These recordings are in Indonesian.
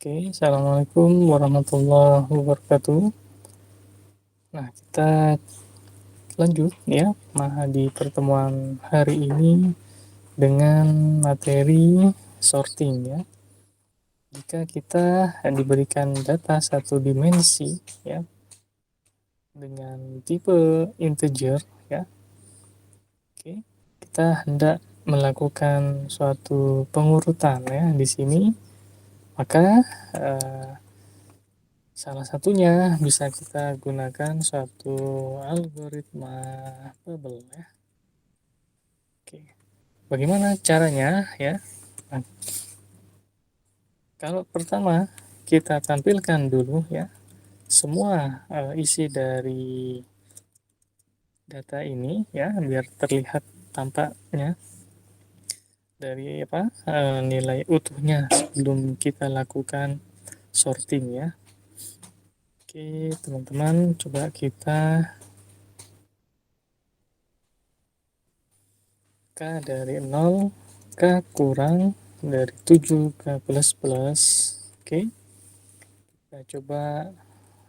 Oke, Assalamualaikum warahmatullahi wabarakatuh. Nah, kita lanjut ya, di pertemuan hari ini dengan materi sorting ya. Jika kita diberikan data satu dimensi ya dengan tipe integer ya, oke, kita hendak melakukan suatu pengurutan ya di sini, maka eh, salah satunya bisa kita gunakan suatu algoritma bubble ya. Oke. Bagaimana caranya ya? Nah, kalau pertama kita tampilkan dulu ya semua isi dari data ini ya biar terlihat tampaknya dari nilai utuhnya sebelum kita lakukan sorting ya. Oke, teman-teman coba kita K dari 0, K kurang dari 7, K plus plus. Oke, kita coba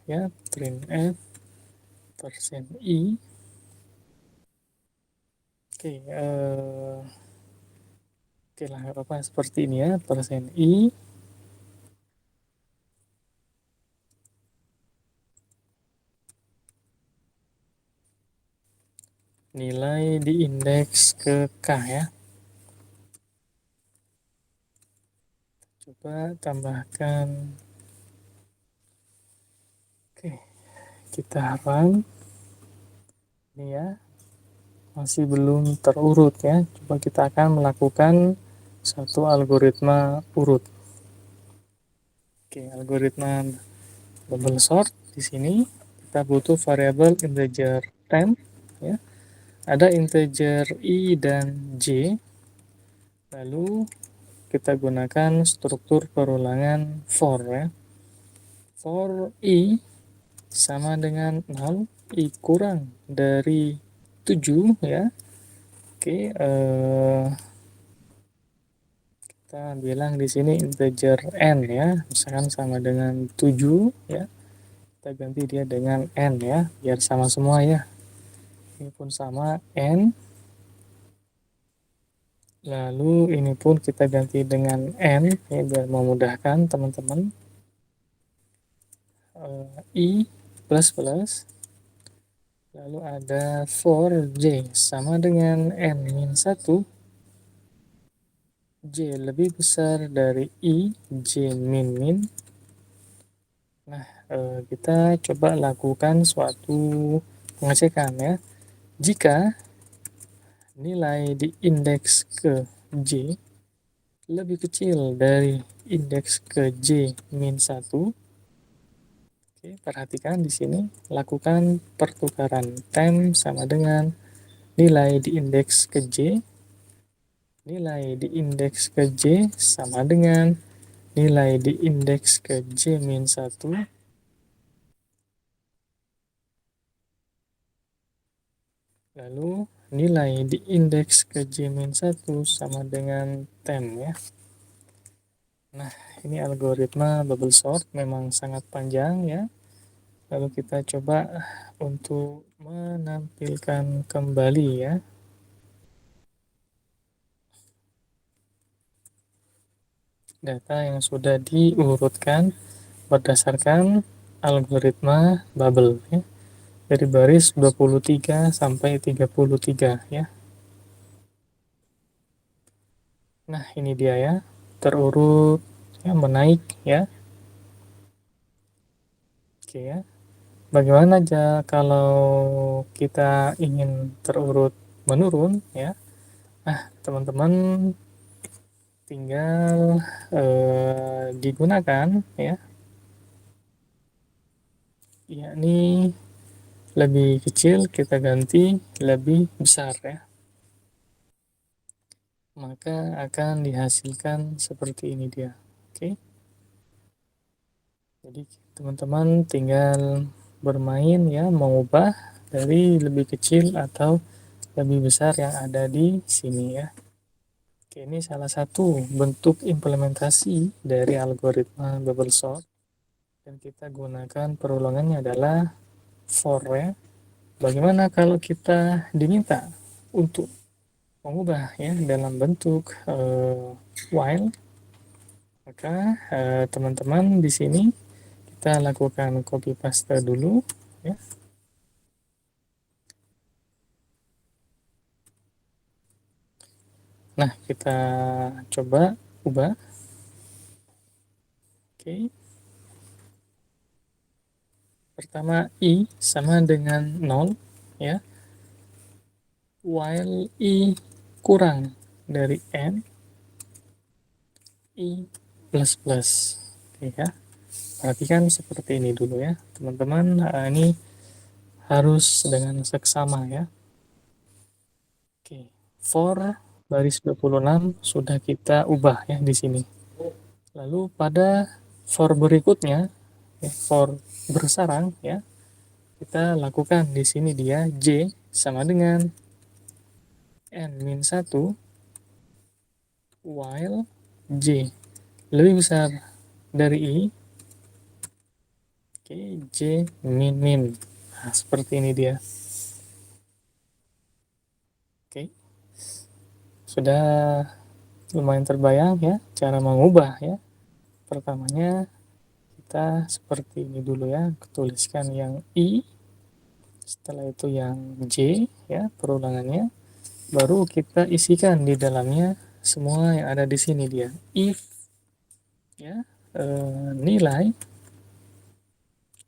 ya print f persen I. Oke, oke lah nggak apa-apa seperti ini ya, persen I. Nilai di indeks ke K ya. Coba tambahkan. Oke, kita run. Ini ya, masih belum terurut ya. Coba kita akan melakukan satu algoritma urut. Oke, algoritma bubble sort di sini kita butuh variabel integer temp ya. Ada integer I dan J. Lalu kita gunakan struktur perulangan for ya. For I sama dengan 0, I kurang dari 7 ya. Oke, kita bilang di sini integer n ya, misalkan sama dengan 7 ya. Kita ganti dia dengan n ya, biar sama semua ya. Ini pun sama n. Lalu ini pun kita ganti dengan n ya, biar memudahkan teman-teman. I plus plus. Lalu ada for j sama dengan n min 1. J lebih besar dari I, J min min. Nah, kita coba lakukan suatu pengecekan ya. Jika nilai di indeks ke J lebih kecil dari indeks ke J min 1, oke, perhatikan di sini, lakukan pertukaran temp sama dengan nilai di indeks ke J. Nilai di indeks ke J sama dengan nilai di indeks ke J min 1. Lalu nilai di indeks ke J min 1 sama dengan temp ya. Nah, ini algoritma bubble sort memang sangat panjang ya. Lalu kita coba untuk menampilkan kembali ya. Data yang sudah diurutkan berdasarkan algoritma bubble ya. Dari baris 23 sampai 33 ya. Nah, ini dia ya. Terurut ya, menaik ya. Oke ya. Bagaimana aja kalau kita ingin terurut menurun ya? Nah, teman-teman tinggal digunakan ya, yakni lebih kecil kita ganti lebih besar ya, maka akan dihasilkan seperti ini dia. Oke, jadi teman-teman tinggal bermain ya, mengubah dari lebih kecil atau lebih besar yang ada di sini ya. Oke, ini salah satu bentuk implementasi dari algoritma bubble sort, dan kita gunakan perulangannya adalah for ya. Bagaimana kalau kita diminta untuk mengubah ya dalam bentuk while, maka teman-teman di sini kita lakukan copy paste dulu ya. Nah, kita coba ubah. Oke. Pertama i sama dengan 0 ya. While i kurang dari n, i plus plus. Oke ya. Perhatikan seperti ini dulu ya, teman-teman. Ini harus dengan seksama ya. Oke. For baris 26 sudah kita ubah ya di sini. Lalu pada for berikutnya, ya, for bersarang ya, kita lakukan di sini dia j sama dengan n-1 while j lebih besar dari i. Oke, j min min. Nah, seperti ini dia. Oke, sudah lumayan terbayang ya cara mengubah ya. Pertamanya kita seperti ini dulu ya, tuliskan yang i, setelah itu yang j ya perulangannya, baru kita isikan di dalamnya semua yang ada di sini dia. If ya nilai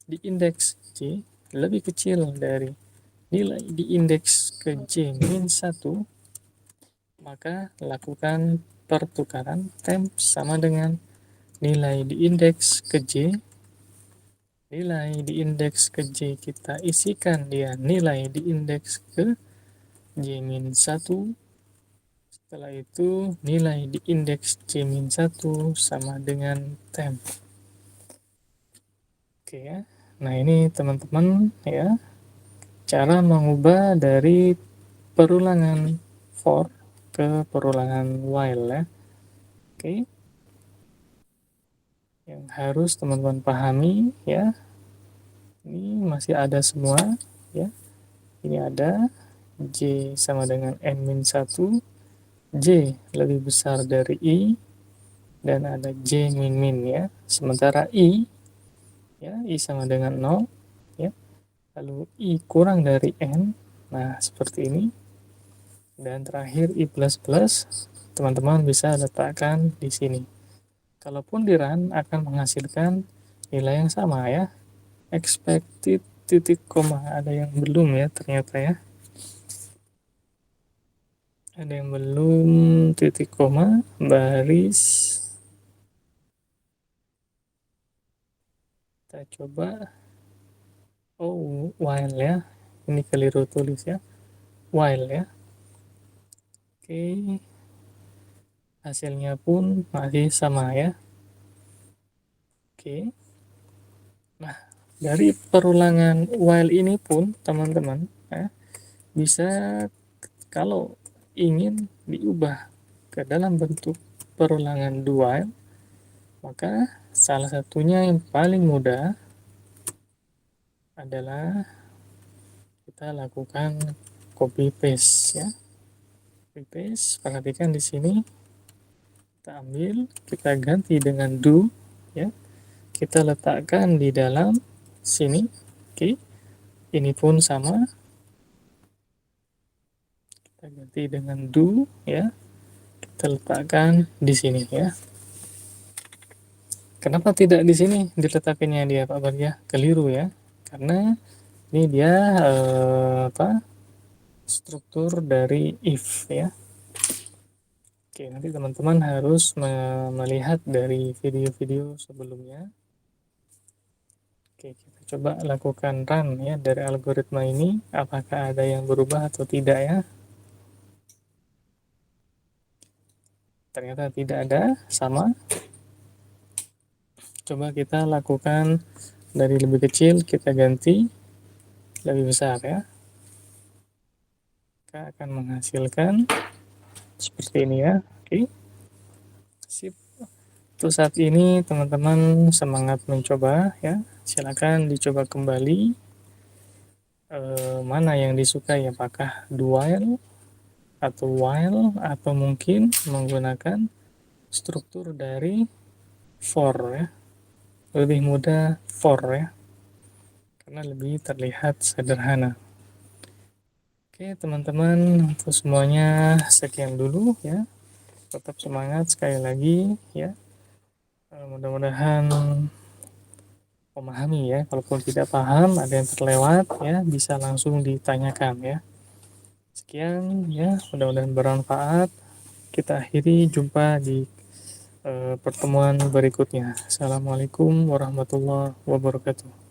di indeks j lebih kecil dari nilai di indeks ke j min 1, maka lakukan pertukaran temp sama dengan nilai di indeks ke j. Nilai di indeks ke j kita isikan dia nilai di indeks ke j-1. Setelah itu nilai di indeks j-1 sama dengan temp. Oke ya. Nah, ini teman-teman ya cara mengubah dari perulangan for ke perulangan while ya. Oke. Yang harus teman-teman pahami ya. Ini masih ada semua ya. Ini ada j sama dengan n-1, j lebih besar dari i, dan ada j min min ya. Sementara i ya, i sama dengan 0 ya. Lalu i kurang dari n. Nah, seperti ini. Dan terakhir i plus plus, teman-teman bisa letakkan di sini. Kalaupun di run akan menghasilkan nilai yang sama ya. Expected titik koma, ada yang belum ya ternyata ya. Ada yang belum titik koma, baris. Kita coba. Oh, while ya. Ini keliru tulis ya. While ya. Oke. Hasilnya pun masih sama ya. Oke. Nah, dari perulangan while ini pun teman-teman ya, bisa kalau ingin diubah ke dalam bentuk perulangan do while, maka salah satunya yang paling mudah adalah kita lakukan copy paste ya. Copy paste, perhatikan di sini kita ambil, kita ganti dengan do ya. Kita letakkan di dalam sini. Oke. Ini pun sama. Kita ganti dengan do ya. Kita letakkan di sini ya. Kenapa tidak di sini diletakkannya dia Pak Bagja? Keliru ya. Karena ini dia struktur dari if ya. Oke, nanti teman-teman harus melihat dari video-video sebelumnya. Oke, kita coba lakukan run ya dari algoritma ini, apakah ada yang berubah atau tidak ya. Ternyata tidak ada, sama. Coba kita lakukan dari lebih kecil, kita ganti lebih besar ya. Kita akan menghasilkan seperti ini ya. Oke, sip. Untuk saat ini teman-teman semangat mencoba ya. Silakan dicoba kembali mana yang disukai, apakah dual atau while atau mungkin menggunakan struktur dari for ya. Lebih mudah for ya, karena lebih terlihat sederhana. Oke teman-teman, untuk semuanya sekian dulu ya. Tetap semangat sekali lagi ya. Mudah-mudahan memahami ya. Kalaupun tidak paham, ada yang terlewat ya, bisa langsung ditanyakan ya. Sekian ya, mudah-mudahan bermanfaat. Kita akhiri jumpa di pertemuan berikutnya. Assalamualaikum warahmatullahi wabarakatuh.